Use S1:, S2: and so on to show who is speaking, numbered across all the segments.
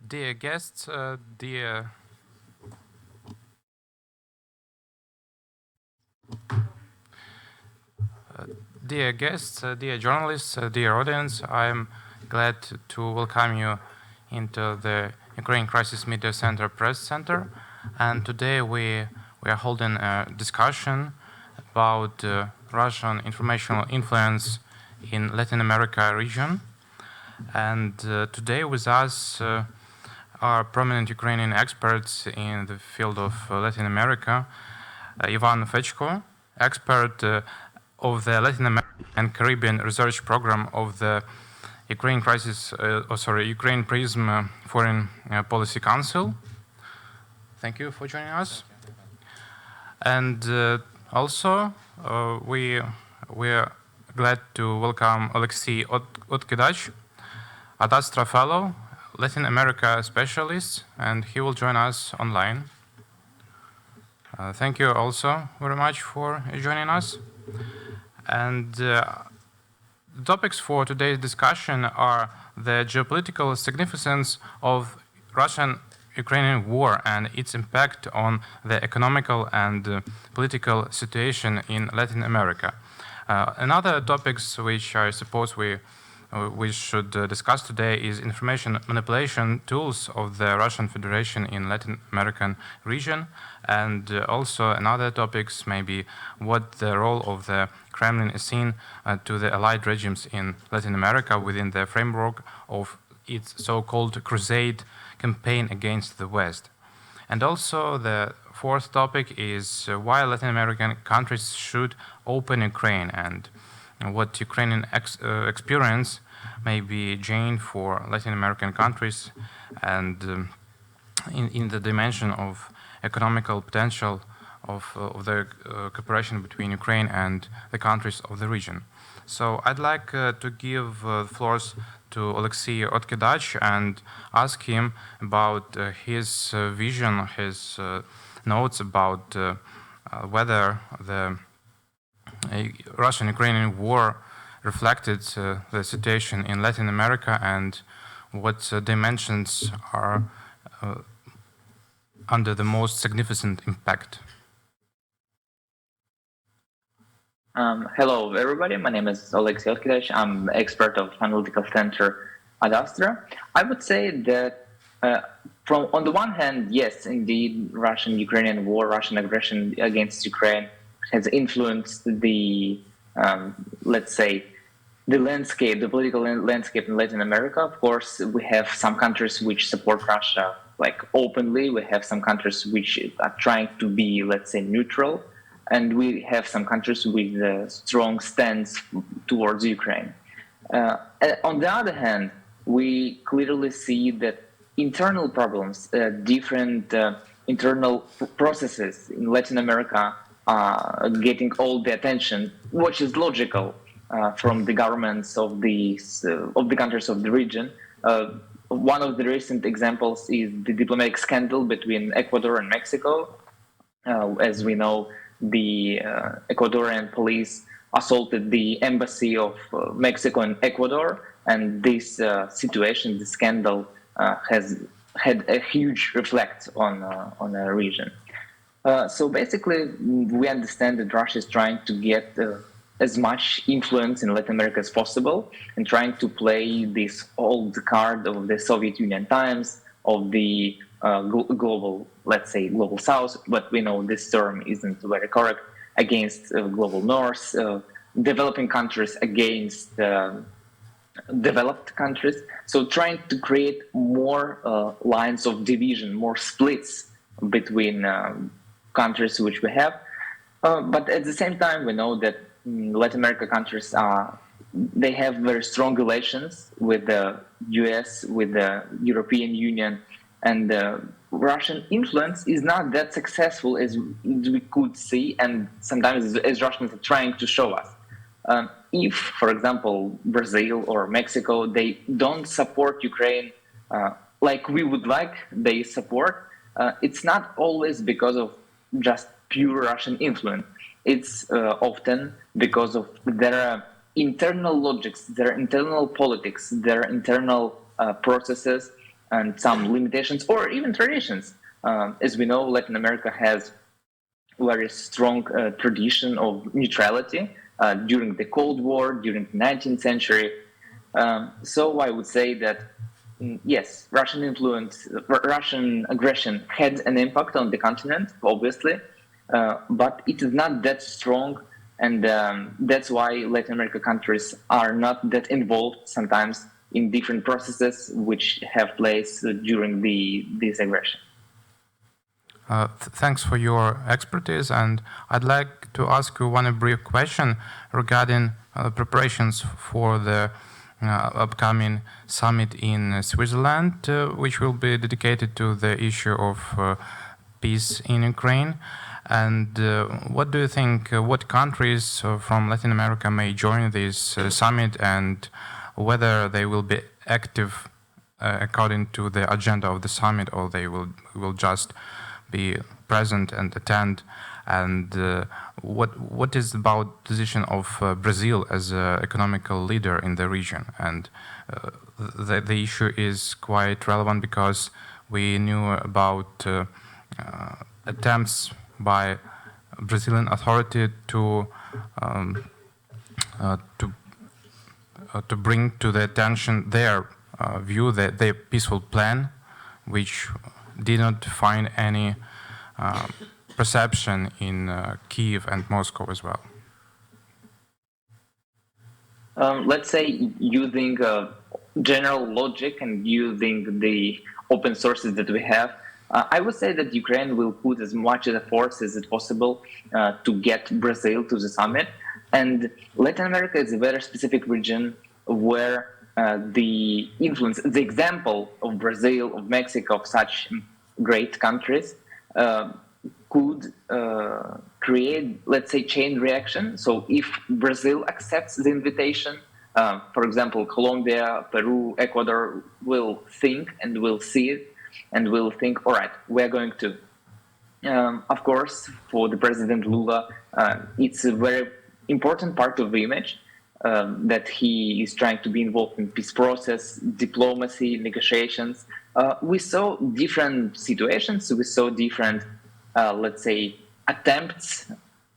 S1: Dear guests, dear dear journalists, dear audience, I'm glad to welcome you into the Ukraine Crisis Media Center Press Center. And today we are holding a discussion about Russian informational influence in Latin America region. And today with us are prominent Ukrainian experts in the field of Latin America. Ivan Fechko, expert of the Latin American and Caribbean Research Program of the Ukraine Ukraine Prism Foreign Policy Council. Thank you for joining us. And also we are glad to welcome Alexei Otkidach, ad Astra Fellow, Latin America specialist, and he will join us online. Thank you also very much for joining us. And the topics for today's discussion are the geopolitical significance of Russian-Ukrainian war and its impact on the economical and political situation in Latin America. Another topics which I suppose we should discuss today is information manipulation tools of the Russian Federation in Latin American region, and also another topics maybe what the role of the Kremlin is seen to the allied regimes in Latin America within the framework of its so-called crusade campaign against the West. And also the fourth topic is why Latin American countries should open Ukraine and what Ukrainian experience may be gained for Latin American countries and in the dimension of economical potential of the cooperation between Ukraine and the countries of the region. So I'd like to give floors to Alexei Otkidach and ask him about his vision, his notes about whether the Russian-Ukrainian war reflected the situation in Latin America and what dimensions are under the most significant impact.
S2: Hello, everybody. My name is Alexei Otkidach. I'm expert of analytical center at Astra. I would say that on the one hand, yes, indeed, Russian-Ukrainian war, Russian aggression against Ukraine has influenced the, let's say, the landscape, the political landscape in Latin America. Of course, we have some countries which support Russia like openly. We have some countries which are trying to be, let's say, neutral. And we have some countries with a strong stance towards Ukraine. On the other hand, we clearly see that internal problems, different internal processes in Latin America are getting all the attention, which is logical from the governments of the countries of the region. One of the recent examples is the diplomatic scandal between Ecuador and Mexico. As we know, the Ecuadorian police assaulted the embassy of Mexico and Ecuador, and this situation, the scandal, has had a huge reflect on the region. So basically, we understand that Russia is trying to get as much influence in Latin America as possible and trying to play this old card of the Soviet Union times, of the global, let's say, global South, but we know this term isn't very correct, against global North, developing countries against developed countries. So trying to create more lines of division, more splits between countries which we have. But at the same time, we know that Latin America countries they have very strong relations with the US, with the European Union, and Russian influence is not that successful as we could see, and sometimes as Russians are trying to show us. If, for example, Brazil or Mexico, they don't support Ukraine like we would like they support, it's not always because of just pure Russian influence. It's often because of their internal logics, their internal politics, their internal processes, and some limitations or even traditions. As we know, Latin America has very strong tradition of neutrality during the Cold War, during the 19th century. So I would say that yes, Russian influence, Russian aggression had an impact on the continent, obviously, but it is not that strong, and that's why Latin American countries are not that involved sometimes in different processes which have place during this aggression.
S1: Thanks for your expertise, and I'd like to ask you one brief question regarding preparations for the upcoming summit in Switzerland, which will be dedicated to the issue of peace in Ukraine. And what do you think, what countries from Latin America may join this summit, and whether they will be active according to the agenda of the summit, or they will just be present and attend? And what is about the position of Brazil as an economical leader in the region? And the issue is quite relevant because we knew about attempts by Brazilian authority to bring to the attention their view, their peaceful plan, which did not find any perception in Kiev and Moscow as well.
S2: Let's say using general logic and using the open sources that we have, I would say that Ukraine will put as much efforts as it possible to get Brazil to the summit. And Latin America is a very specific region where the influence, the example of Brazil, of Mexico, of such great countries could create, let's say, chain reaction. So if Brazil accepts the invitation, for example, Colombia, Peru, Ecuador will think and will see it and will think, all right, we're going to. Of course, for the President Lula, it's a very important part of the image that he is trying to be involved in peace process, diplomacy, negotiations. We saw different situations. We saw different, let's say, attempts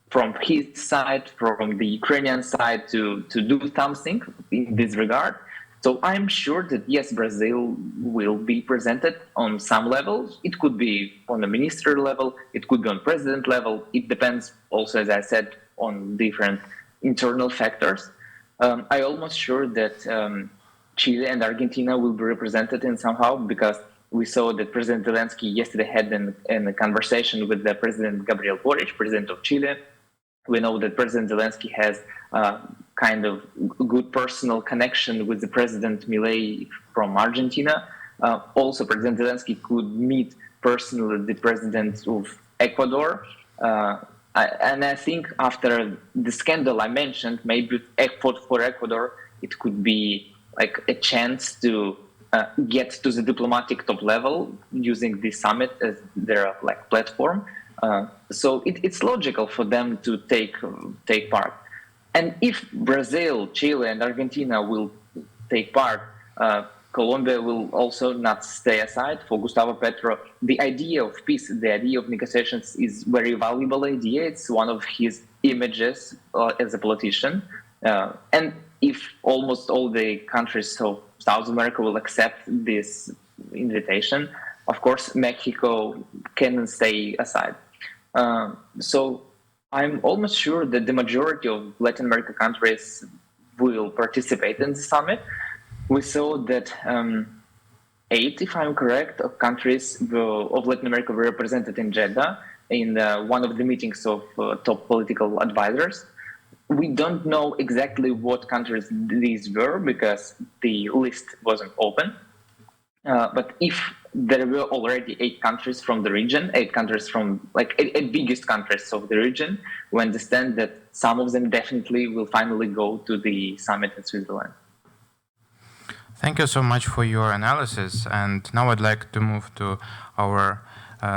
S2: from his side, from the Ukrainian side to do something in this regard. So I'm sure that, yes, Brazil will be presented on some levels. It could be on a minister level. It could be on president level. It depends also, as I said, on different internal factors. I'm almost sure that Chile and Argentina will be represented in somehow, because we saw that President Zelensky yesterday had a conversation with the President Gabriel Boric, President of Chile. We know that President Zelensky has kind of good personal connection with the President Milei from Argentina. Also, President Zelensky could meet personally the President of Ecuador. And I think after the scandal I mentioned, maybe for Ecuador, it could be like a chance to get to the diplomatic top level using this summit as their like platform. So it's logical for them to take part. And if Brazil, Chile, and Argentina will take part, Colombia will also not stay aside. For Gustavo Petro, the idea of peace, the idea of negotiations is very valuable idea. It's one of his images as a politician. And if almost all the countries of South America will accept this invitation, of course, Mexico can stay aside. So I'm almost sure that the majority of Latin American countries will participate in the summit. We saw that 8, if I'm correct, of countries of Latin America were represented in Jeddah in one of the meetings of top political advisors. We don't know exactly what countries these were because the list wasn't open. But if there were already 8 countries from the region, 8 countries from like 8 biggest countries of the region, we understand that some of them definitely will finally go to the summit in Switzerland.
S1: Thank you so much for your analysis. And now I'd like to move to our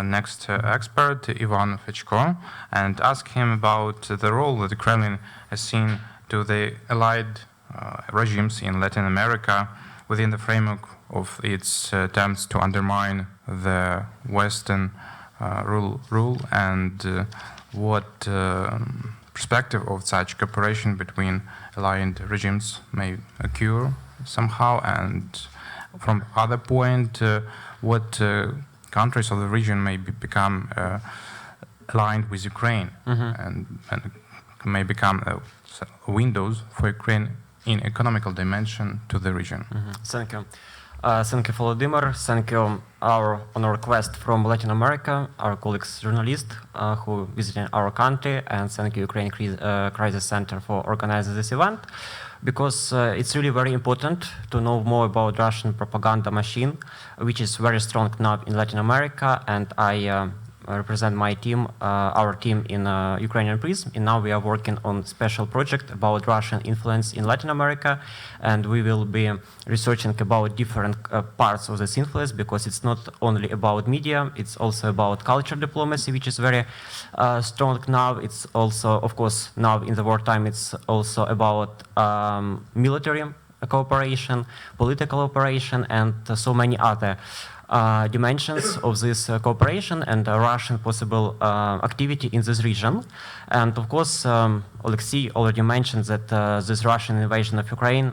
S1: next expert, Ivan Fechko, and ask him about the role that the Kremlin has seen to the allied regimes in Latin America within the framework of its attempts to undermine the Western rule, and what perspective of such cooperation between aligned regimes may occur somehow, and from other point, what countries of the region may become aligned with Ukraine, and may become windows for Ukraine in economical dimension to the region.
S3: Thank you. Thank you, Volodymyr. Thank you on a request from Latin America, our colleagues journalists who visited our country, and thank you Ukraine Crisis Center for organizing this event, because it's really very important to know more about Russian propaganda machine, which is very strong now in Latin America, and I represent my team, our team in Ukrainian Prism, and now we are working on special project about Russian influence in Latin America, and we will be researching about different parts of this influence, because it's not only about media, it's also about culture diplomacy, which is very strong now. It's also, of course, now in the wartime, it's also about military cooperation, political cooperation, and so many other dimensions of this cooperation and Russian possible activity in this region. And of course, Alexei already mentioned that this Russian invasion of Ukraine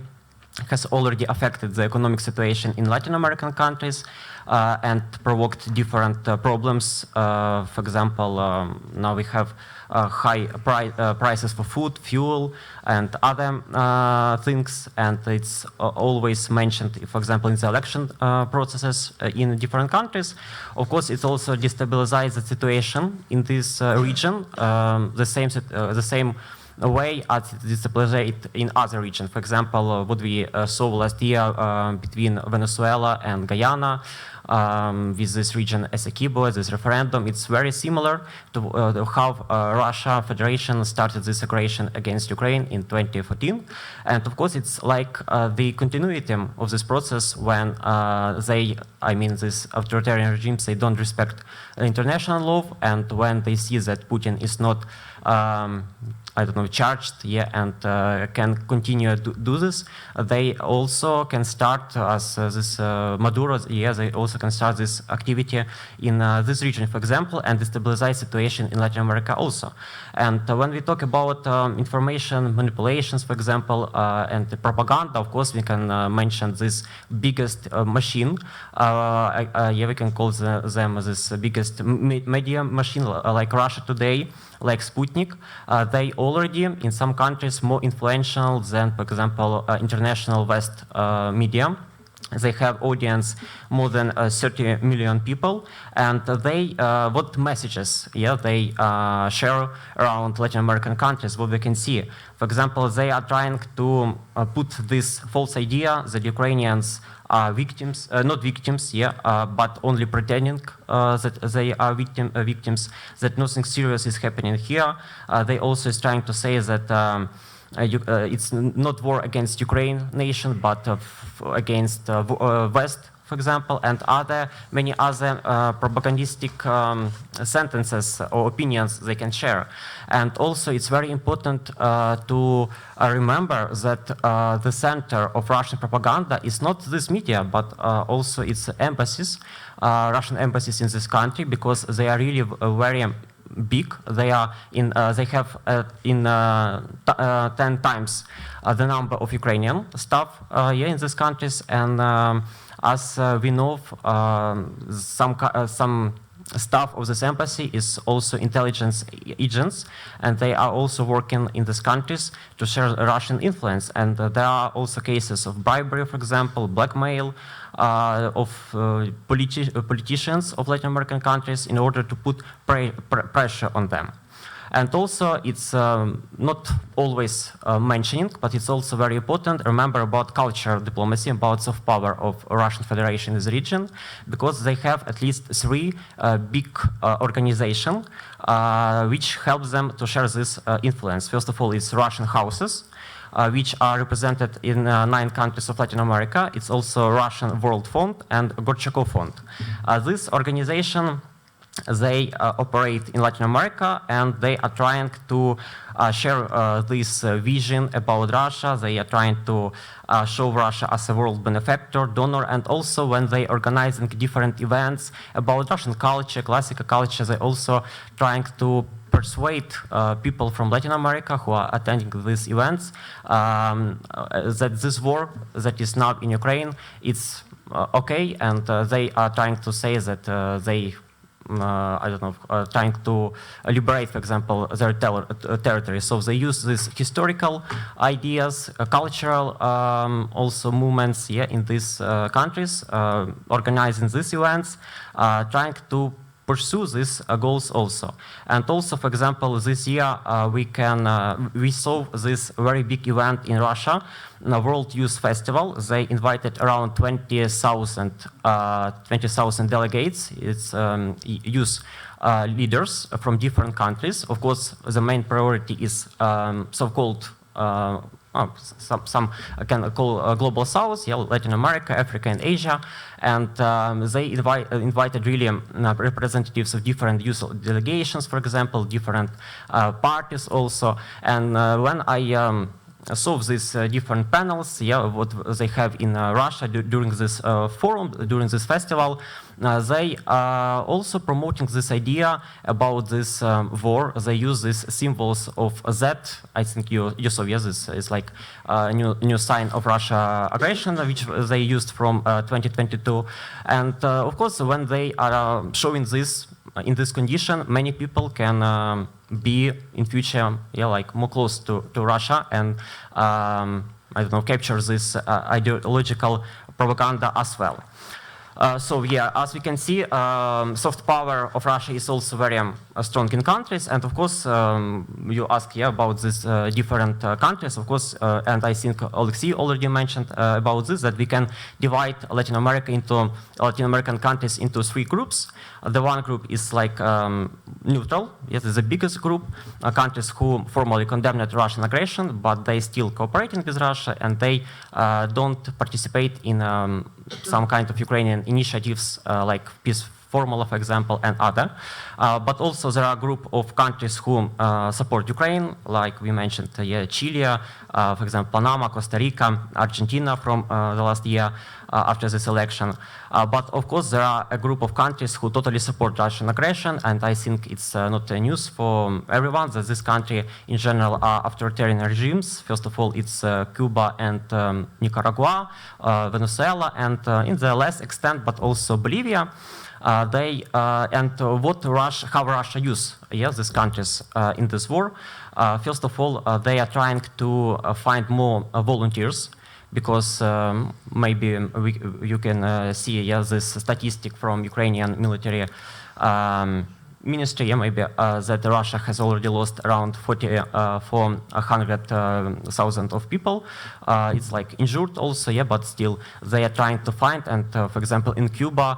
S3: has already affected the economic situation in Latin American countries and provoked different problems. For example, now we have high prices for food, fuel, and other things, and it's always mentioned, for example, in the election processes in different countries. Of course, it also destabilizes the situation in this region, the same way as it destabilized in other regions. For example, what we saw last year between Venezuela and Guyana, with this region Essequibo, this referendum, it's very similar to how Russia Federation started this aggression against Ukraine in 2014. And of course, it's like the continuity of this process when these authoritarian regimes, they don't respect international law, and when they see that Putin is not charged, and can continue to do this. They also can start, as this Maduro, they also can start this activity in this region, for example, and destabilize situation in Latin America also. And when we talk about information manipulations, for example, and the propaganda, of course, we can mention this biggest machine. We can call them this biggest media machine, like Russia Today, like Sputnik. They already, in some countries, more influential than, for example, international West media. They have audience more than 30 million people, and they what messages they share around Latin American countries, what we can see. For example, they are trying to put this false idea that Ukrainians are victims, not victims, but only pretending that they are victims, that nothing serious is happening here. They also is trying to say that it's not war against Ukraine nation, but against West, for example, and many other propagandistic sentences or opinions they can share. And also, it's very important to remember that the center of Russian propaganda is not this media, but also its embassies, Russian embassies in this country, because they are really very big. They are they have 10 times the number of Ukrainian staff in these countries, and as we know, some staff of this embassy is also intelligence agents, and they are also working in these countries to share Russian influence. And there are also cases of bribery, for example, blackmail of politicians of Latin American countries in order to put pressure on them. And also, it's not always mentioning, but it's also very important. Remember about culture diplomacy, about soft power of Russian Federation in the region, because they have at least 3 big organizations which help them to share this influence. First of all, it's Russian houses, which are represented in 9 countries of Latin America. It's also Russian World Fund and Gorchakov Fund. This organization they operate in Latin America, and they are trying to share this vision about Russia. They are trying to show Russia as a world benefactor, donor, and also when they organizing different events about Russian culture, classical culture, they also trying to persuade people from Latin America who are attending these events that this war that is now in Ukraine, it's okay, and they are trying to say that they I don't know, trying to liberate, for example, their territory. So they use these historical ideas, cultural also movements in these countries, organizing these events, trying to pursue these goals also. And also, for example, this year we saw this very big event in Russia, the World Youth Festival. They invited around 20,000 delegates. It's youth leaders from different countries. Of course, the main priority is so-called some can call Global South, Latin America, Africa, and Asia. And they invited really representatives of different youth delegations, for example, different parties also. And when I saw these different panels, what they have in Russia during this forum, during this festival, they are also promoting this idea about this war. They use these symbols of Z. I think you saw, yes, this is like a new sign of Russia aggression, which they used from 2022. And of course, when they are showing this in this condition, many people can be in future, like more close to Russia and I don't know, capture this ideological propaganda as well. So as we can see, soft power of Russia is also very strong in countries, and of course, you ask about these different countries, of course, and I think Alexei already mentioned about this, that we can divide Latin American countries into three groups. The one group is like neutral, yes, it's the biggest group, countries who formally condemned Russian aggression, but they still cooperating with Russia, and they don't participate in some kind of Ukrainian initiatives like peace formula, for example, and other. But also there are a group of countries who support Ukraine, like we mentioned, Chile, for example, Panama, Costa Rica, Argentina from the last year after this election. But of course, there are a group of countries who totally support Russian aggression, and I think it's not a news for everyone that this country in general are authoritarian regimes. First of all, it's Cuba and Nicaragua, Venezuela, and in the less extent, but also Bolivia. How Russia use these countries in this war. First of all, they are trying to find more volunteers, because maybe you can see this statistic from Ukrainian military ministry, maybe that Russia has already lost around 400,000 of people. It's like injured also, but still they are trying to find. And for example, in Cuba,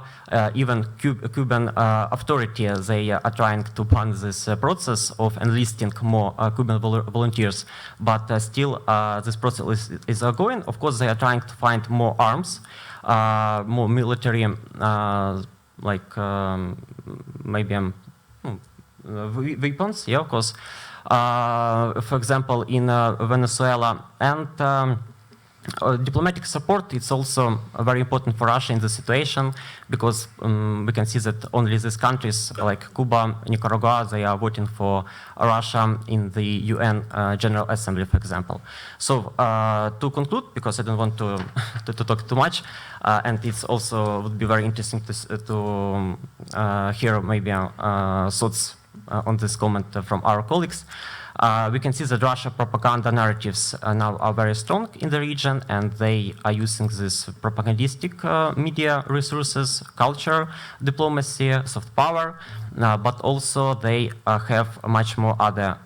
S3: even Cuban authority, they are trying to ban this process of enlisting more Cuban volunteers. But still, this process is ongoing. Of course, they are trying to find more arms, more military, maybe weapons, of course. For example, in Venezuela, and diplomatic support, it's also very important for Russia in this situation, because we can see that only these countries like Cuba, Nicaragua, they are voting for Russia in the UN General Assembly, for example. So to conclude, because I don't want to talk too much, and it's also would be very interesting to hear maybe thoughts on this comment from our colleagues. We can see that Russia propaganda narratives now are very strong in the region, and they are using this propagandistic media resources, culture, diplomacy, soft power, but also they have much more other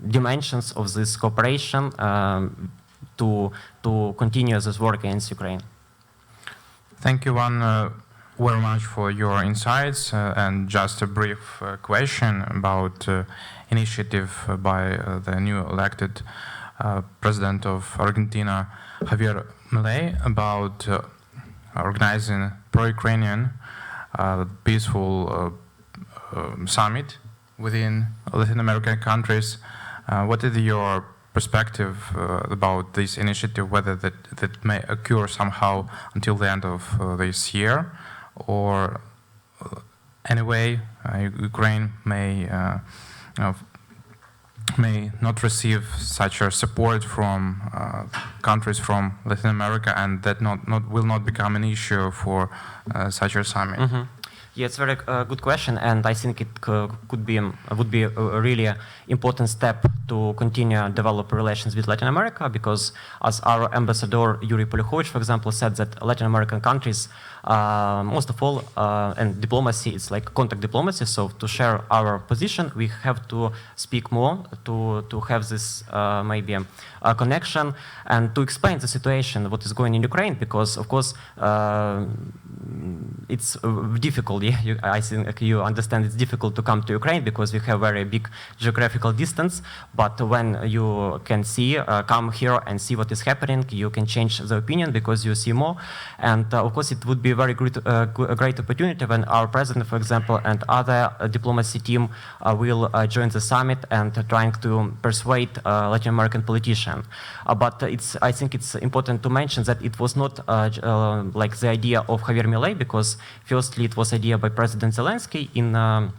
S3: dimensions of this cooperation to continue this war against Ukraine.
S1: Thank you, Ivan, very much for your insights, and just a brief question about initiative by the new elected president of Argentina, Javier Milei, about organizing pro-Ukrainian peaceful summit within Latin American countries. What is your perspective about this initiative, whether that may occur somehow until the end of this year, or anyway Ukraine may not receive such a support from countries from Latin America, and that will not become an issue for such a summit?
S3: Mm-hmm. Yeah, it's a very good question, and I think it would be a really important step to continue develop relations with Latin America, because as our ambassador Yuri Polyakhovich, for example, said that Latin American countries, most of all, and diplomacy, it's like contact diplomacy. So to share our position, we have to speak more, to have this maybe a connection, and to explain the situation, what is going in Ukraine, because of course it's difficult. Yeah, I think you understand it's difficult to come to Ukraine because we have very big geographical distance. But when you can see, come here and see what is happening, you can change the opinion because you see more. And of course, it would be a very great opportunity when our president, for example, and other diplomacy team will join the summit and trying to persuade Latin American politicians. But I think it's important to mention that it was not like the idea of Javier Milei, because firstly it was idea by President Zelensky in a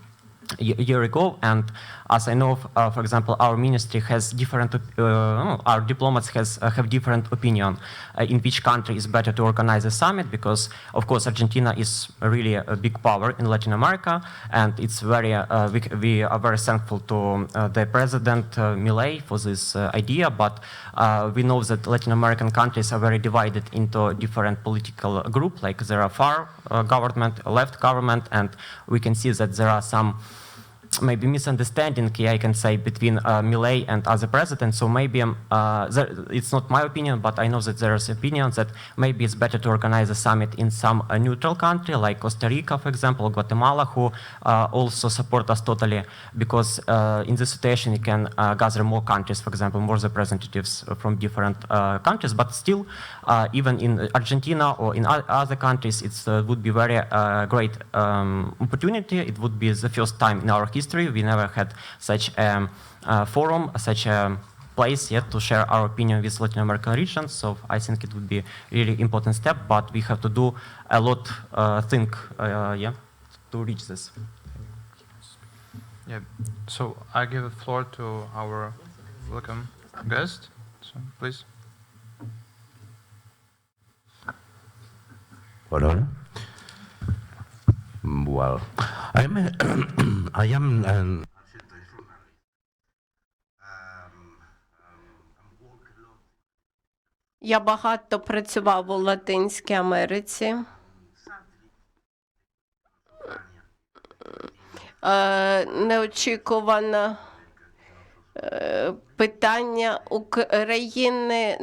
S3: year ago, and as I know, for example, our ministry has different, our diplomats have different opinion in which country is better to organize a summit, because of course Argentina is really a big power in Latin America, and it's very we are very thankful to the President Milei for this idea, but we know that Latin American countries are very divided into different political groups, like there are far government, left government, and we can see that there are some maybe misunderstanding, I can say, between Milei and other presidents. So maybe it's not my opinion, but I know that there is opinion that maybe it's better to organize a summit in some neutral country like Costa Rica, for example, Guatemala, who also support us totally, because in this situation you can gather more countries, for example, more representatives from different countries. But still, even in Argentina or in other countries, it would be very great opportunity. It would be the first time in our history we never had such a forum, such a place yet to share our opinion with Latin American regions. So I think it would be a really important step, but we have to do a lot to reach this.
S1: Yeah, so I give the floor to our welcome guest, so please.
S4: Hello. Well, I am
S5: Я багато працював у Латинській Америці. Неочікувано питання України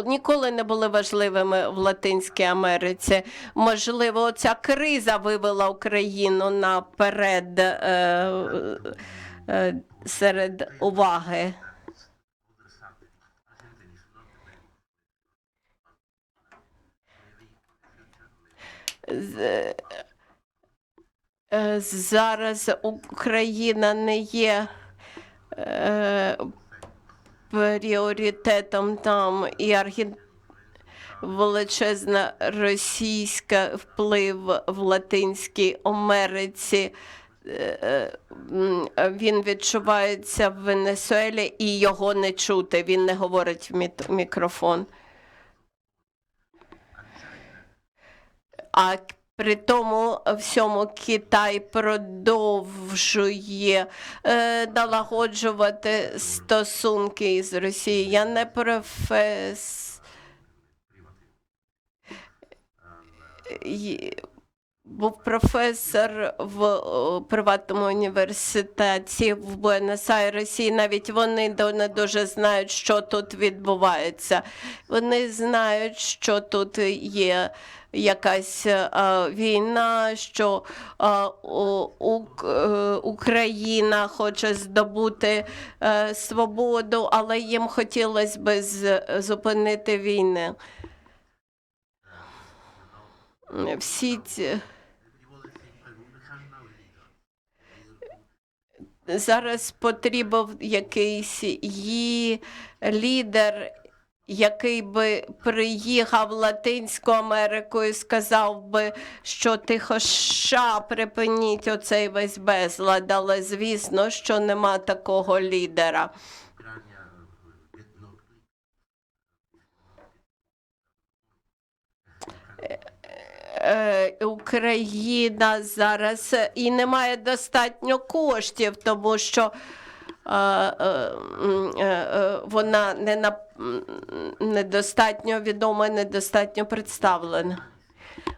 S5: ніколи не були важливими в Латинській Америці. Можливо, ця криза вивела Україну наперед серед уваги. Зараз Україна не є пріоритетом там, і величезна російська вплив в Латинській Америці. Він відчувається в Венесуелі і його не чути, він не говорить в мікрофон. А при тому всьому Китай продовжує налагоджувати стосунки з Росією. Я не був професор в приватному університеті в Буенос-Айресі, навіть вони не дуже знають, що тут відбувається. Вони знають, що тут є якась війна, що Україна хоче здобути свободу, але їм хотілося б зупинити війну. Всі ці зараз потрібен якийсь її лідер, який би приїхав в Латинську Америку і сказав би, що тихо, США, припиніть оцей весь безлад, але звісно, що нема такого лідера. Україна зараз і не має достатньо коштів, тому що вона недостатньо відома, недостатньо представлена.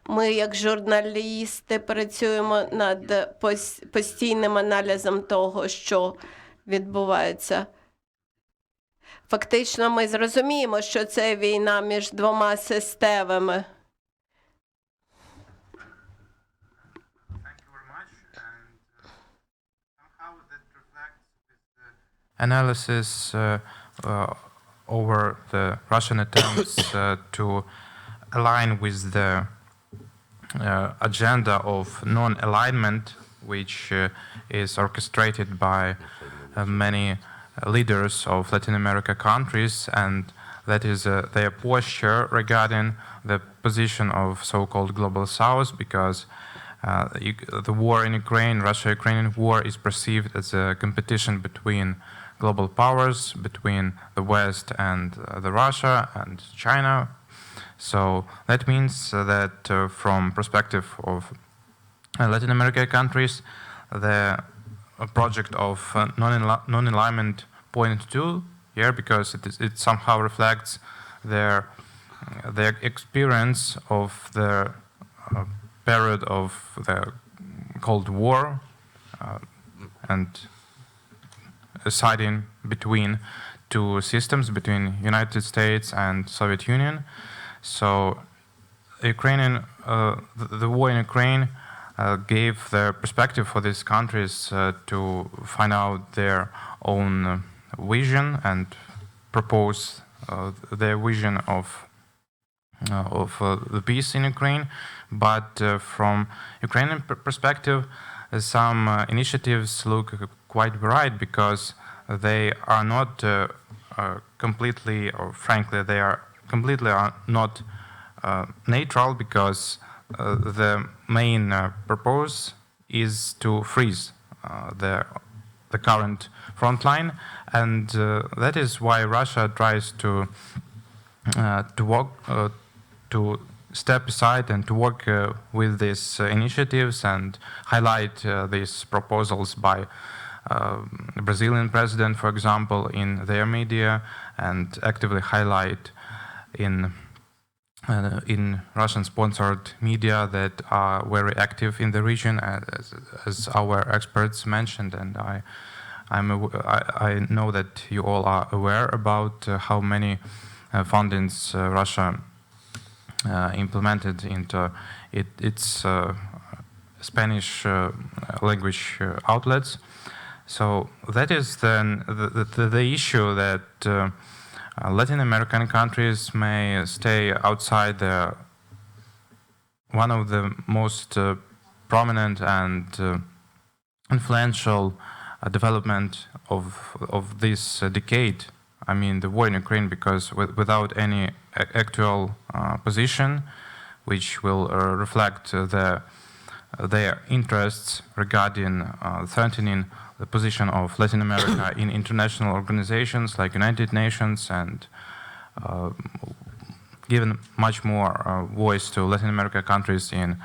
S5: Ми, як журналісти, працюємо над постійним аналізом того, що відбувається. Фактично, ми зрозуміємо, що це війна між двома системами.
S1: Analysis over the Russian attempts to align with the agenda of non-alignment, which is orchestrated by many leaders of Latin America countries, and that is their posture regarding the position of so-called Global South, because the war in Ukraine, Russia-Ukrainian war, is perceived as a competition between global powers, between the West and the Russia and China. So that means that from perspective of Latin American countries, the project of non-alignment point to here, because it somehow reflects their experience of the period of the Cold War and siding between two systems, between United States and Soviet Union. So the war in Ukraine gave the perspective for these countries to find out their own vision and propose their vision of the peace in Ukraine. But from Ukrainian perspective, some initiatives look quite bright, because they are not completely, or frankly, they are completely not neutral, because the main purpose is to freeze the current front line, and that is why Russia tries to step aside and to work with these initiatives and highlight these proposals by the Brazilian president, for example, in their media, and actively highlight in Russian-sponsored media that are very active in the region, as our experts mentioned, and I know that you all are aware about how many fundings Russia implemented into its Spanish language outlets. So that is then the issue that Latin American countries may stay outside one of the most prominent and influential development of this decade. I mean, the war in Ukraine, because without any actual position, which will reflect their interests regarding threatening the position of Latin America in international organizations like United Nations, and given much more voice to Latin America countries in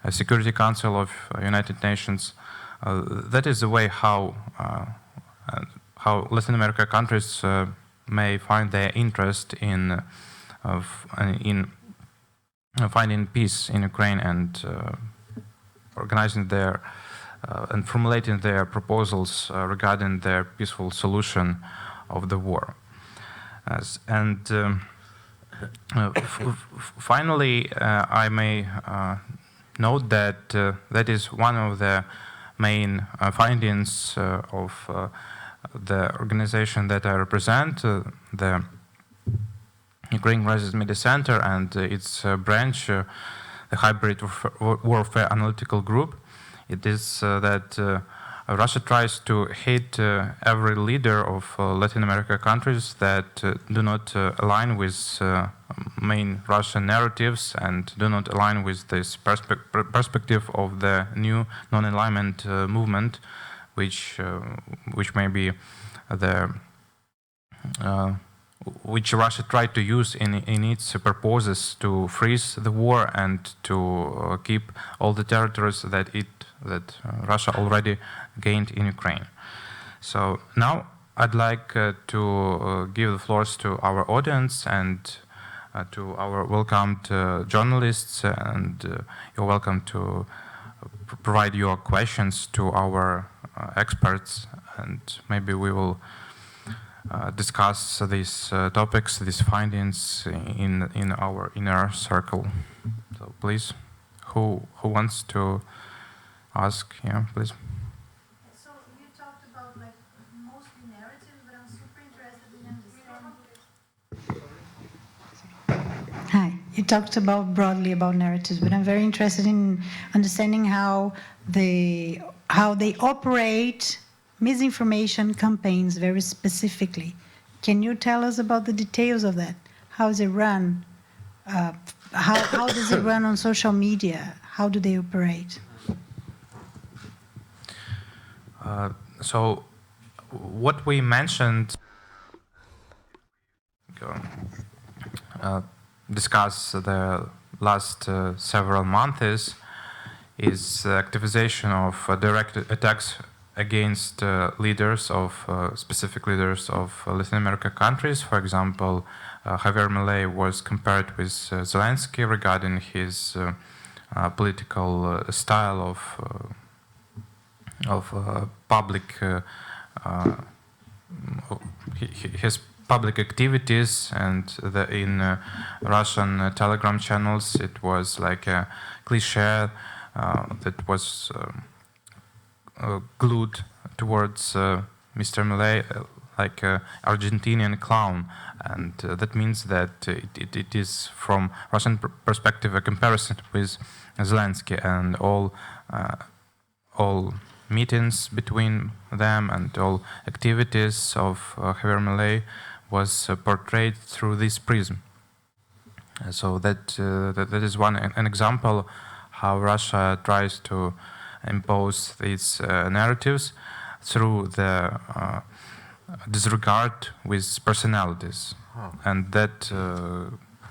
S1: Security Council of United Nations. That is the way how Latin America countries may find their interest in finding peace in Ukraine and organizing their and formulating their proposals regarding their peaceful solution of the war. Finally, I may note that that is one of the main findings of the organization that I represent, the Ukraine Crisis Media Center, and its branch, the Hybrid Warfare Analytical Group. It is that Russia tries to hate every leader of Latin America countries that do not align with main Russian narratives and do not align with this perspective of the new non-alignment movement, which may be the which Russia tried to use in its purposes to freeze the war and to keep all the territories that Russia already gained in Ukraine. So now I'd like to give the floors to our audience and to our welcomed journalists, and you're welcome to provide your questions to our experts, and maybe we will discuss these topics, these findings in our inner circle. So please, who wants to ask? Yeah, please.
S6: So you talked about like mostly narratives, but I'm super interested in understanding. Hi. You talked about broadly about narratives, but I'm very interested in understanding how they operate misinformation campaigns very specifically. Can you tell us about the details of that? How is it run? How does it run on social media? How do they operate?
S1: So what we mentioned, discuss the last several months is activization of direct attacks against leaders of specific leaders of Latin America countries. For example, Javier Milei was compared with Zelensky regarding his political style of public his public activities, and in Russian Telegram channels it was like a cliche that was glued towards Mr. Milei like an Argentinian clown, and that means that it is from Russian perspective a comparison with Zelensky, and all meetings between them and all activities of Javier Milei was portrayed through this prism. So that is an example how Russia tries to impose these narratives through the disregard with personalities, and that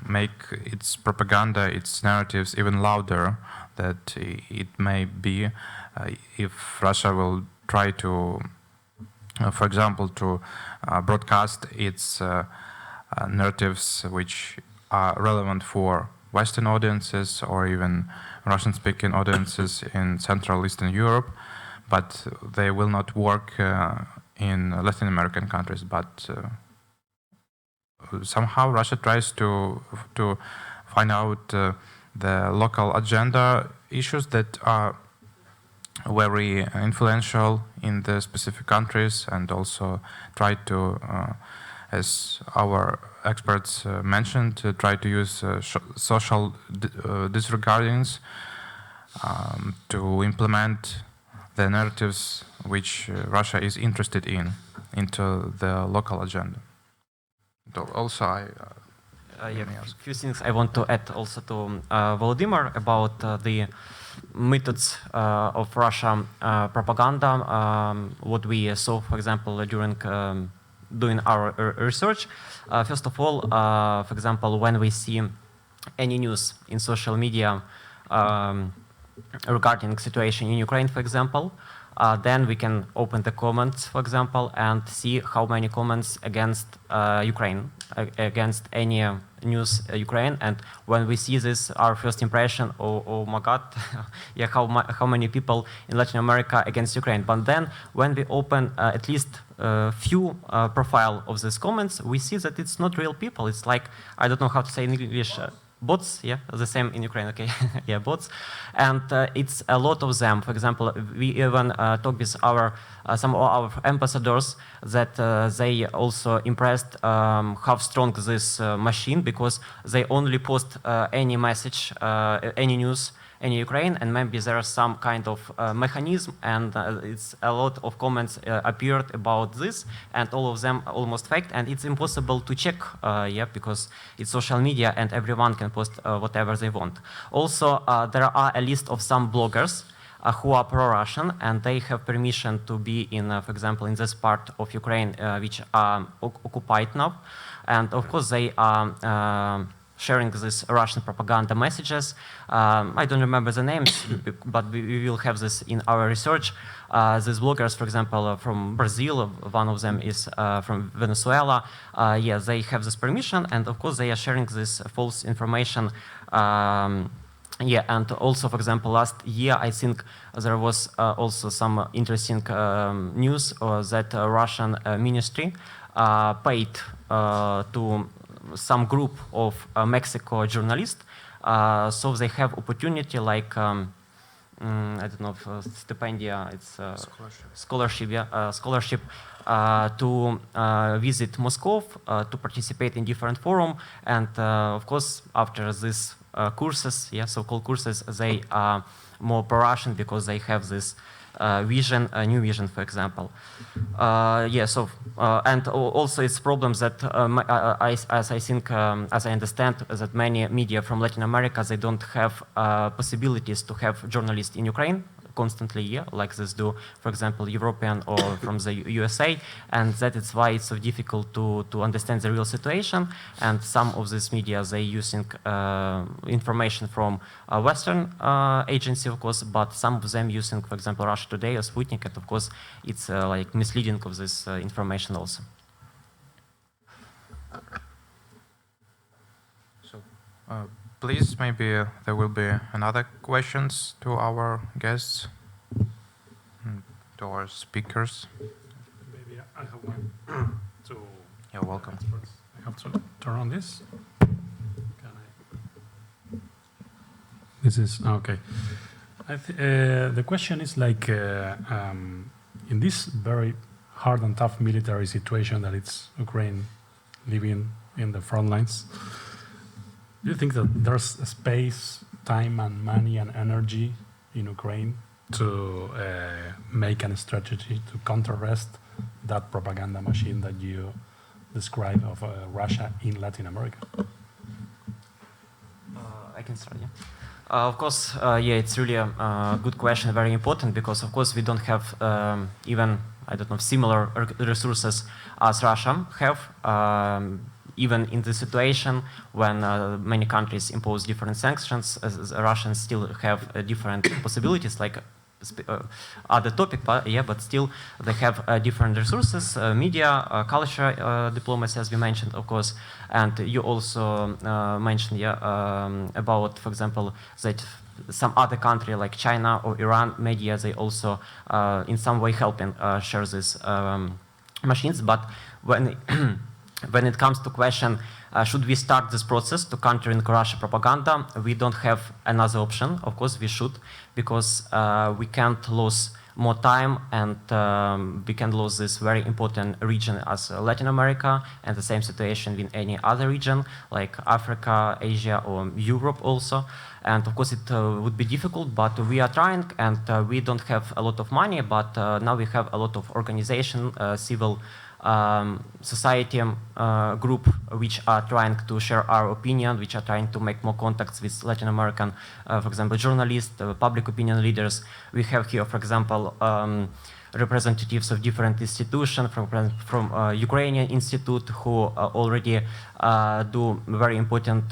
S1: make its propaganda, its narratives even louder that it may be if Russia will try to, for example, to broadcast its narratives which are relevant for Western audiences or even Russian-speaking audiences in Central Eastern Europe, but they will not work in Latin American countries. But somehow Russia tries to find out the local agenda issues that are very influential in the specific countries, and also try to, as our experts mentioned, try to use social disregardings to implement the narratives which Russia is interested in into the local agenda. Also,
S3: a few things I want to add also to Volodymyr about the methods of Russia propaganda, what we saw, for example, during doing our research. First of all, for example, when we see any news in social media regarding the situation in Ukraine, for example, then we can open the comments, for example, and see how many comments against Ukraine, against any news Ukraine. And when we see this, our first impression, oh my God, yeah, how many people in Latin America against Ukraine. But then when we open at least few profile of these comments, we see that it's not real people. It's like, I don't know how to say in English, bots, yeah, the same in Ukraine, okay, yeah, bots, and it's a lot of them. For example, we even talked with some of our ambassadors that they also impressed how strong this machine, because they only post any message, any news in Ukraine, and maybe there is some kind of mechanism, and it's a lot of comments appeared about this, and all of them almost faked, and it's impossible to check, because it's social media and everyone can post whatever they want. Also, there are a list of some bloggers who are pro-Russian, and they have permission to be in, for example, in this part of Ukraine, which are occupied now. And of course, they are sharing these Russian propaganda messages. I don't remember the names, but we will have this in our research. These bloggers, for example, from Brazil, one of them is from Venezuela. Yeah, they have this permission, and of course, they are sharing this false information. Yeah, and also, for example, last year, I think there was also some interesting news that Russian ministry paid to some group of Mexico journalists, so they have opportunity like, I don't know, if stipendia, it's scholarship, yeah, scholarship to visit Moscow, to participate in different forum, and of course, after this courses, yeah, so-called courses, they are more pro-Russian because they have this vision, a new vision, for example. Yeah, so and also it's problems that as I think, as I understand, that many media from Latin America, they don't have possibilities to have journalists in Ukraine constantly, yeah, like this do, for example, European or from the USA, and that is why it's so difficult to understand the real situation. And some of these media, they using information from a Western agency, of course, but some of them using, for example, Russia Today or Sputnik, and of course, it's like misleading of this information also.
S1: So, please, maybe there will be another questions to our guests, to our speakers.
S7: Maybe I have one.
S1: You're welcome.
S7: I have to turn on this. Can I? This is okay. The question is like, in this very hard and tough military situation that it's Ukraine living in the front lines, do you think that there's a space, time, and money and energy in Ukraine to make a strategy to counter-arrest that propaganda machine that you describe of Russia in Latin America?
S3: I can start, yeah. Of course, yeah, it's really a good question, very important, because of course we don't have even, I don't know, similar resources as Russia have. Even in the situation when many countries impose different sanctions, Russians still have different possibilities, like other topic, but yeah, but still they have different resources, media, culture, diplomacy, as we mentioned, of course. And you also mentioned, yeah, about, for example, that some other country like China or Iran media, they also in some way helping share these machines. But when when it comes to question, should we start this process to countering Russia propaganda, we don't have another option. Of course, we should, because we can't lose more time, and we can lose this very important region as Latin America, and the same situation in any other region like Africa, Asia, or Europe also. And of course, it would be difficult, but we are trying, and we don't have a lot of money, but now we have a lot of organization, civil society group, which are trying to share our opinion, which are trying to make more contacts with Latin American, for example, journalists, public opinion leaders. We have here, for example, representatives of different institutions from Ukrainian Institute who already do very important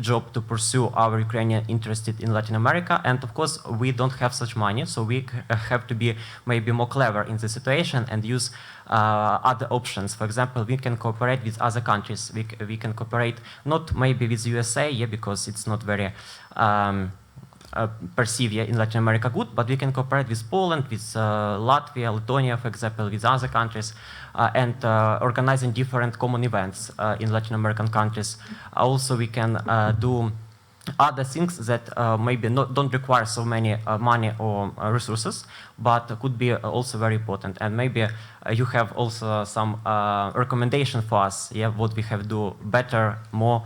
S3: job to pursue our Ukrainian interest in Latin America. And of course, we don't have such money, so we have to be maybe more clever in the situation and use other options. For example, we can cooperate with other countries. We can cooperate not maybe with USA, yeah, because it's not very perceived in Latin America good, but we can cooperate with Poland, with Latvia, Lithuania, for example, with other countries, and organizing different common events in Latin American countries. Also, we can do other things that maybe don't require so many money or resources, but could be also very important. And maybe you have also some recommendation for us, yeah, what we have to do better, more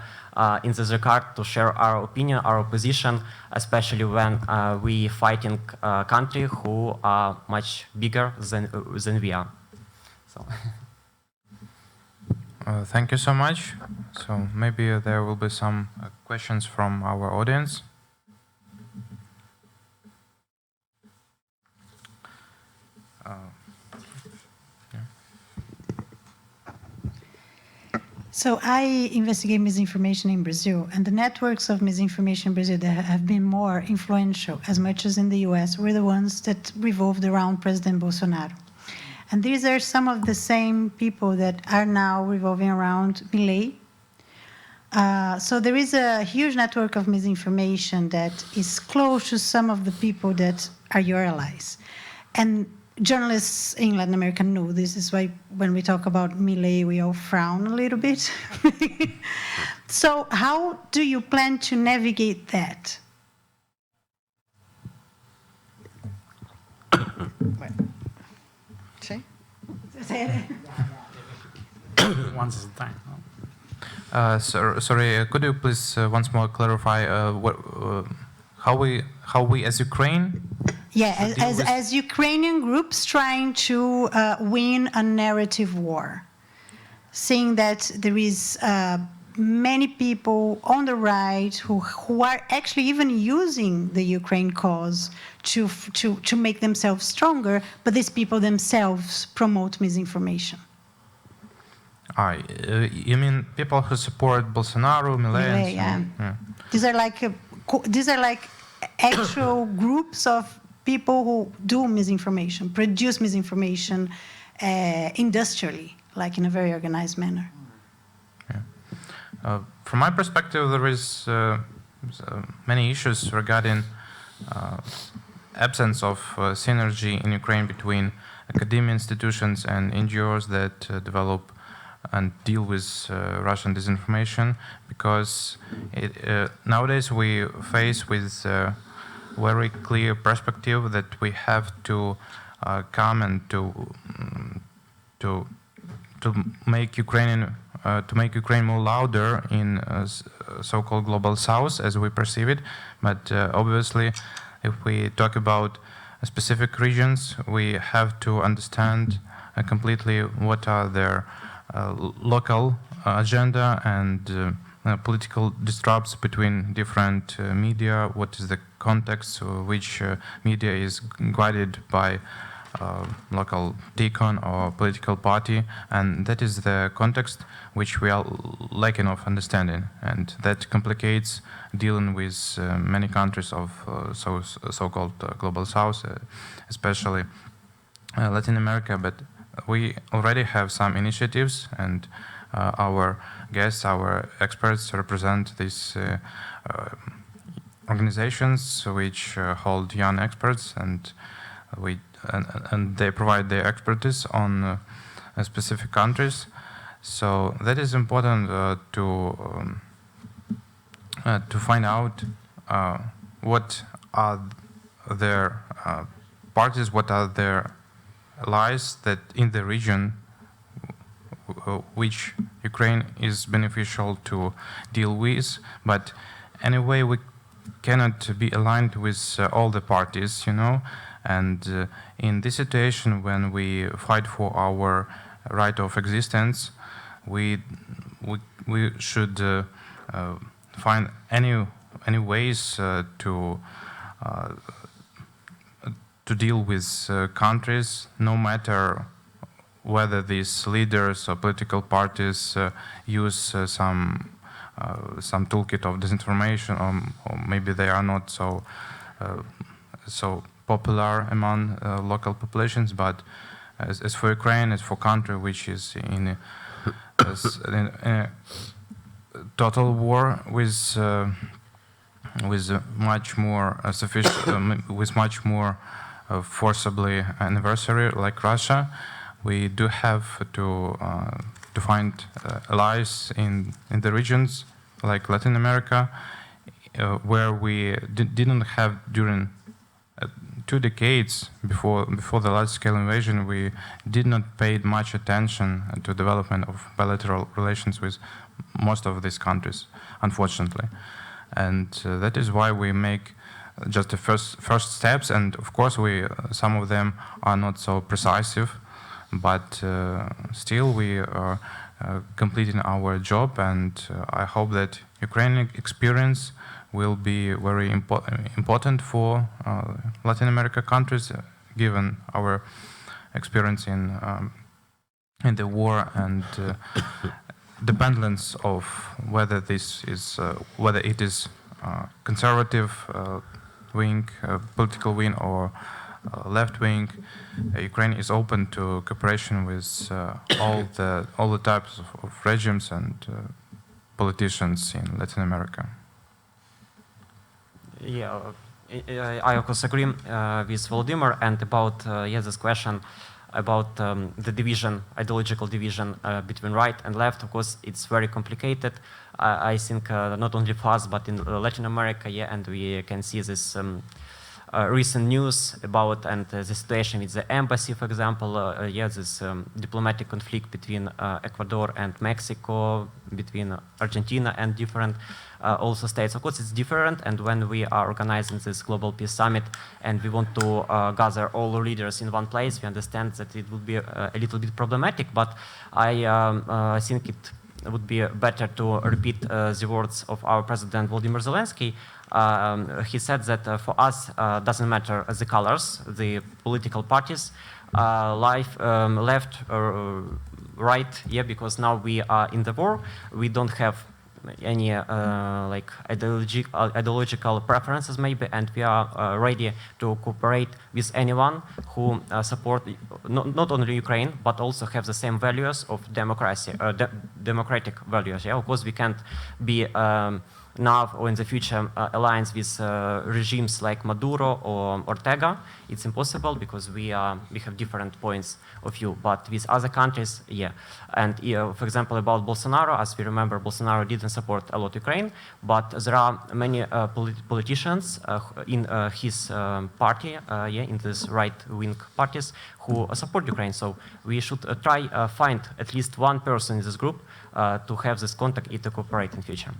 S3: in this regard to share our opinion, our position, especially when we fighting countries who are much bigger than we are. So.
S1: Thank you so much. So maybe there will be some questions from our audience.
S6: So I investigate misinformation in Brazil, and the networks of misinformation in Brazil that have been more influential, as much as in the US, were the ones that revolved around President Bolsonaro. And these are some of the same people that are now revolving around Milei. So there is a huge network of misinformation that is close to some of the people that are your allies. And journalists in Latin America know this. Is why when we talk about Milei, we all frown a little bit. So how do you plan to navigate that?
S7: Once at a time.
S1: Sorry, could you please once more clarify how we as Ukraine?
S6: Yeah, as Ukrainian groups trying to win a narrative war, seeing that there is many people on the right who are actually even using the Ukraine cause to make themselves stronger, but these people themselves promote misinformation.
S1: You mean people who support Bolsonaro, Milei?
S6: Yeah. These are like actual groups of people who do misinformation, produce misinformation industrially, like in a very organized manner.
S1: Yeah. From my perspective, there is many issues regarding absence of synergy in Ukraine between academia institutions and NGOs that develop and deal with Russian disinformation, because nowadays we face with very clear perspective that we have to come and to make Ukraine more louder in so-called global South as we perceive it. But obviously, if we talk about specific regions, we have to understand completely what are their local agenda and political disrupts between different media, what is the context, which media is guided by local deacon or political party, and that is the context which we are lacking of understanding, and that complicates dealing with many countries of so-called global South, especially Latin America. But we already have some initiatives, and our guests, our experts represent these organizations which hold young experts, and they provide their expertise on specific countries. So that is important to find out what are their parties, what are their allies that in the region which Ukraine is beneficial to deal with. But anyway, we cannot be aligned with all the parties, and in this situation, when we fight for our right of existence, we should find any ways to deal with countries, no matter whether these leaders or political parties use some toolkit of disinformation, or maybe they are not so popular among local populations. But as for Ukraine, as for country which is in a total war with much more with much more forcibly anniversary like Russia, we do have to find allies in the regions like Latin America, where we didn't have during 2 decades before the large-scale invasion. We did not pay much attention to development of bilateral relations with most of these countries, unfortunately. And that is why we make just the first steps, and of course some of them are not so precise, but still we are completing our job, and I hope that Ukrainian experience will be very important for Latin America countries, given our experience in the war and dependence of whether it is conservative wing, political wing, or left wing. Ukraine is open to cooperation with all the types of regimes and politicians in Latin America.
S3: Yeah, I of course agree with Volodymyr, and about this question about the division, ideological division between right and left. Of course, it's very complicated. I think not only for us, but in Latin America, yeah, and we can see this recent news about and the situation with the embassy, for example, this diplomatic conflict between Ecuador and Mexico, between Argentina and different also states. Of course, it's different, and when we are organizing this Global Peace Summit and we want to gather all the leaders in one place, we understand that it would be a little bit problematic, but I think it would be better to repeat the words of our President Volodymyr Zelensky. He said that for us, doesn't matter the colors, the political parties, left or right, yeah, because now we are in the war. We don't have any like ideological preferences maybe, and we are ready to cooperate with anyone who support not only Ukraine, but also have the same values of democracy, democratic values. Yeah, of course we can't be now or in the future alliance with regimes like Maduro or Ortega. It's impossible because we have different points of view. But with other countries, yeah. And for example, about Bolsonaro, as we remember, Bolsonaro didn't support a lot Ukraine, but there are many politicians in his party, yeah, in this right-wing parties who support Ukraine. So we should try find at least one person in this group to have this contact and to cooperate in future.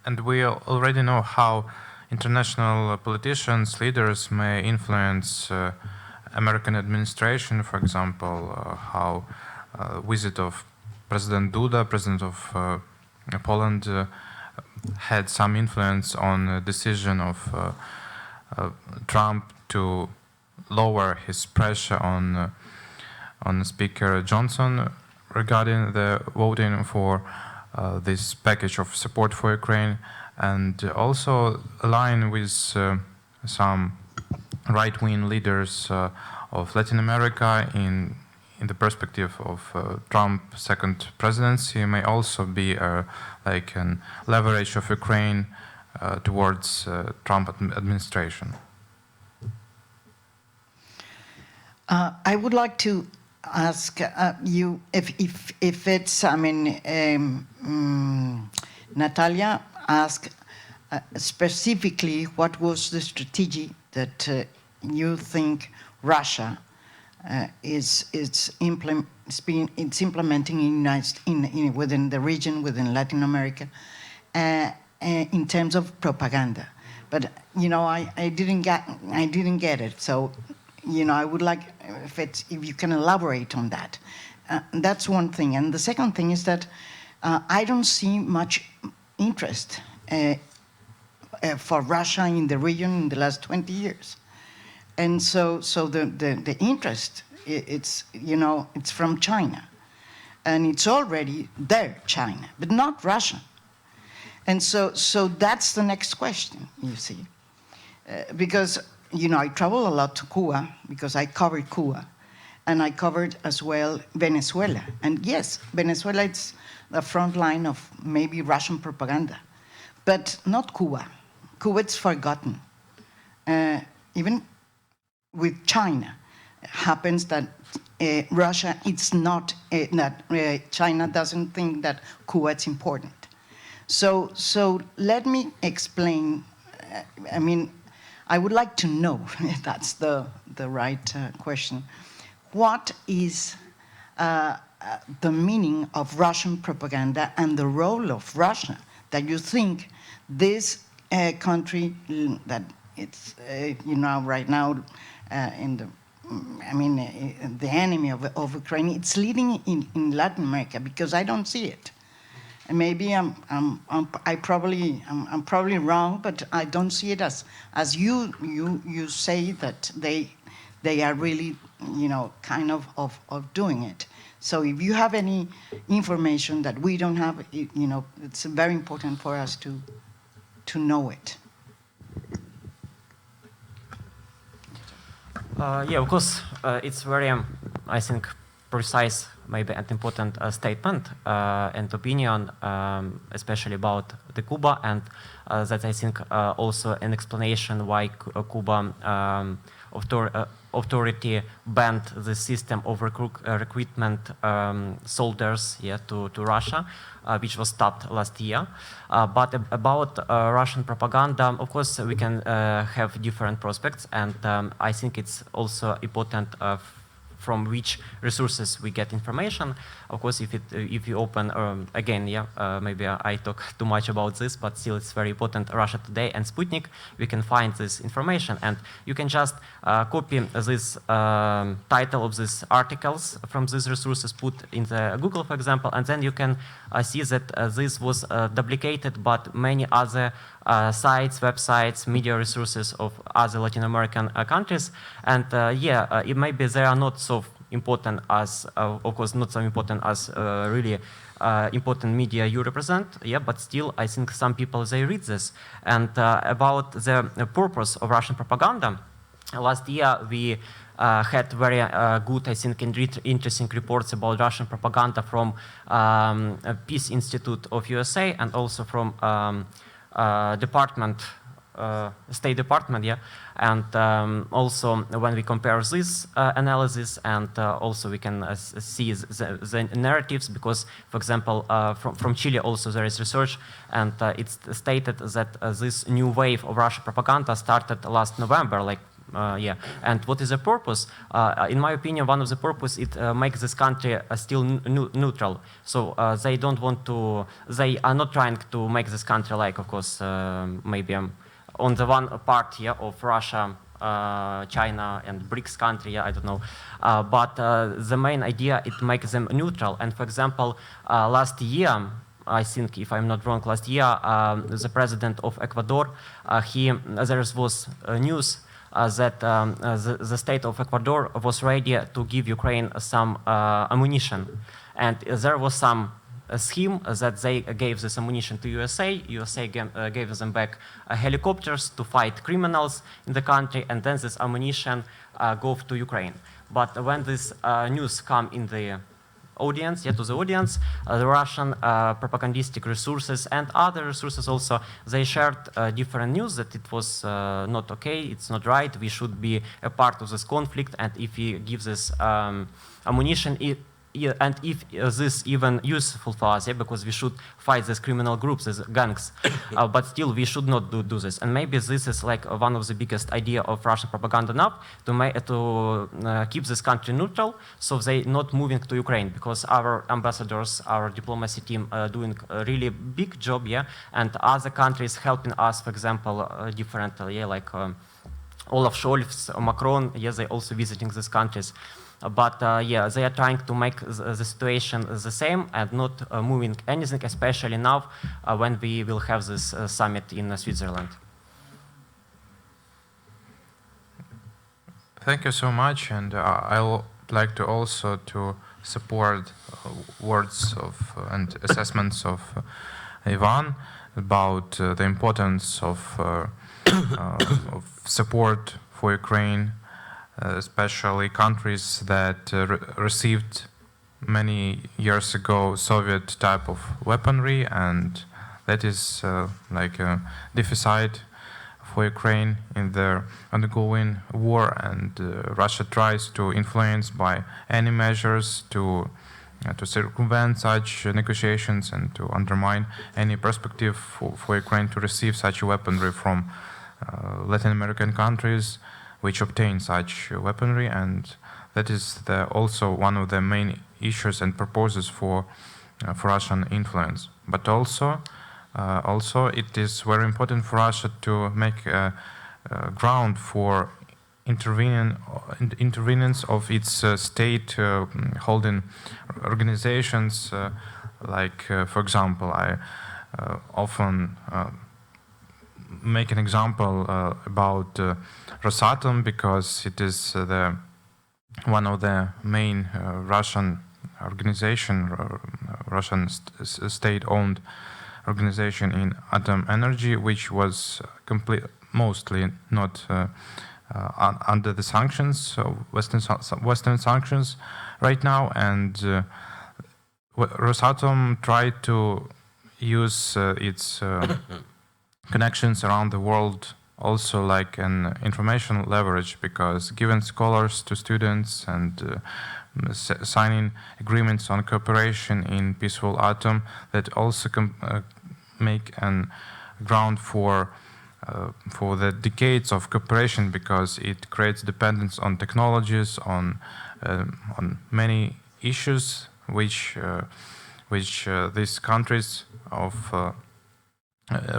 S1: And we already know how international politicians, leaders may influence American administration. For example, how visit of President Duda, President of Poland, had some influence on the decision of Trump to lower his pressure on Speaker Johnson regarding the voting for this package of support for Ukraine, and also align with some right-wing leaders of Latin America in the perspective of Trump's second presidency may also be like an leverage of Ukraine towards Trump administration.
S8: I would like to ask you if it's, I mean, Natalia asked specifically what was the strategy that you think Russia is implementing within the region, within Latin America, in terms of propaganda. But you know, I didn't get it. So you know, I would like if you can elaborate on that. That's one thing. And the second thing is that I don't see much interest for Russia in the region in the last 20 years. And so the interest, it's, you know, it's from China. And it's already there, China, but not Russia. And so that's the next question, you see. Because, you know, I travel a lot to Cuba because I covered Cuba. And I covered as well Venezuela. And yes, Venezuela is the front line of maybe Russian propaganda, but not Cuba. Cuba is forgotten. Even with China, it happens that Russia, it's not, China doesn't think that Cuba is important. So let me explain, I mean, I would like to know, if that's the right question, what is the meaning of Russian propaganda and the role of Russia, that you think this country that it's right now in the the enemy of Ukraine, it's leading in Latin America, because I don't see it. And maybe I'm probably wrong, but I don't see it as you say that they are really kind of doing it. So if you have any information that we don't have, it's very important for us to know it.
S3: Yeah, of course, it's very, I think, precise, maybe an important statement and opinion, especially about the Cuba, and that I think also an explanation why Cuba authority banned the system of recruitment soldiers to Russia, which was stopped last year. But about Russian propaganda, of course, we can have different prospects, and I think it's also important from which resources we get information. Of course, if you open, again, maybe I talk too much about this, but still it's very important, Russia Today and Sputnik, we can find this information. And you can just copy this title of these articles from these resources, put in the Google, for example, and then you can see that this was duplicated, but many other sites, websites, media resources of other Latin American countries. And it maybe they are not so important as, of course, not so important as really important media you represent, but still I think some people, they read this. And about the purpose of Russian propaganda, last year we had very good, I think, interesting reports about Russian propaganda from Peace Institute of USA and also from State Department, and also when we compare this analysis, and also we can see the narratives, because, for example, from Chile also there is research, and it's stated that this new wave of Russian propaganda started last November, and what is the purpose? In my opinion, one of the purpose, it makes this country still neutral. So they don't want to, they are not trying to make this country like, of course, maybe on the one part of Russia, China and BRICS country, I don't know. But the main idea, it makes them neutral. And for example, last year, I think, if I'm not wrong, last year, the president of Ecuador, there was news that the state of Ecuador was ready to give Ukraine some ammunition. And there was some scheme that they gave this ammunition to USA. USA gave them back helicopters to fight criminals in the country, and then this ammunition go to Ukraine. But when this news come in the audience, to the audience, the Russian propagandistic resources and other resources also, they shared different news that it was not okay, it's not right, we should be a part of this conflict, and if we give this ammunition, and if this even useful for us, because we should fight these criminal groups, these gangs, but still we should not do this. And maybe this is like one of the biggest idea of Russian propaganda now, to keep this country neutral, so they not moving to Ukraine, because our ambassadors, our diplomacy team are doing a really big job, and other countries helping us, for example, differently, like Olaf Scholz, Macron, they also visiting these countries. But they are trying to make the situation the same and not moving anything, especially now when we will have this summit in Switzerland.
S1: Thank you so much, and I would like to also to support words of and assessments of Ivan about the importance of support for Ukraine, especially countries that received many years ago Soviet type of weaponry, and that is like a deficit for Ukraine in their ongoing war, and Russia tries to influence by any measures to circumvent such negotiations and to undermine any perspective for Ukraine to receive such weaponry from Latin American countries which obtain such weaponry. And that is also one of the main issues and purposes for Russian influence. But also it is very important for Russia to make a ground for intervenence of its state holding organizations, like, for example, I often make an example about Rosatom, because it is one of the main Russian organization, Russian state-owned organization in atom energy, which was mostly not under the sanctions, so Western sanctions right now, and Rosatom tried to use its connections around the world also like an information leverage, because giving scholars to students and signing agreements on cooperation in peaceful atom that also make an ground for the decades of cooperation, because it creates dependence on technologies, on many issues which these countries of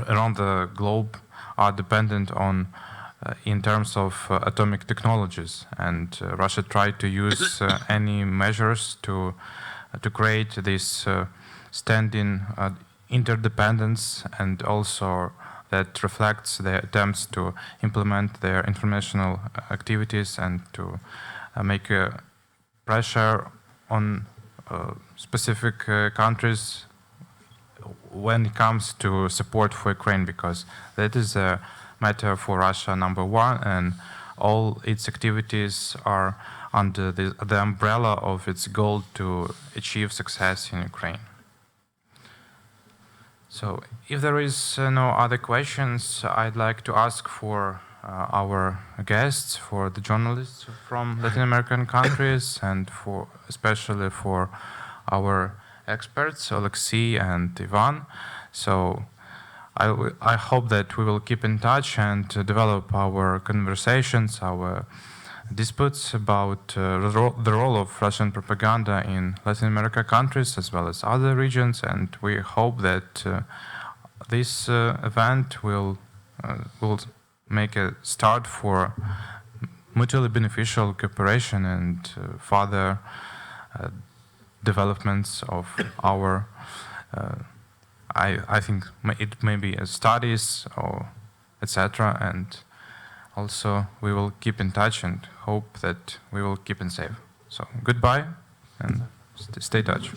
S1: around the globe are dependent on in terms of atomic technologies, and Russia tried to use any measures to create this standing interdependence, and also that reflects their attempts to implement their informational activities and to make pressure on specific countries when it comes to support for Ukraine, because that is a matter for Russia #1, and all its activities are under the umbrella of its goal to achieve success in Ukraine. So if there is no other questions, I'd like to ask for our guests, for the journalists from Latin American countries, and especially for our experts, Alexei and Ivan. So I hope that we will keep in touch and develop our conversations, our disputes about the role of Russian propaganda in Latin America countries as well as other regions, and we hope that this event will make a start for mutually beneficial cooperation and further developments of our I think it may be studies or etc. And also we will keep in touch and hope that we will keep in safe. So goodbye and stay in touch.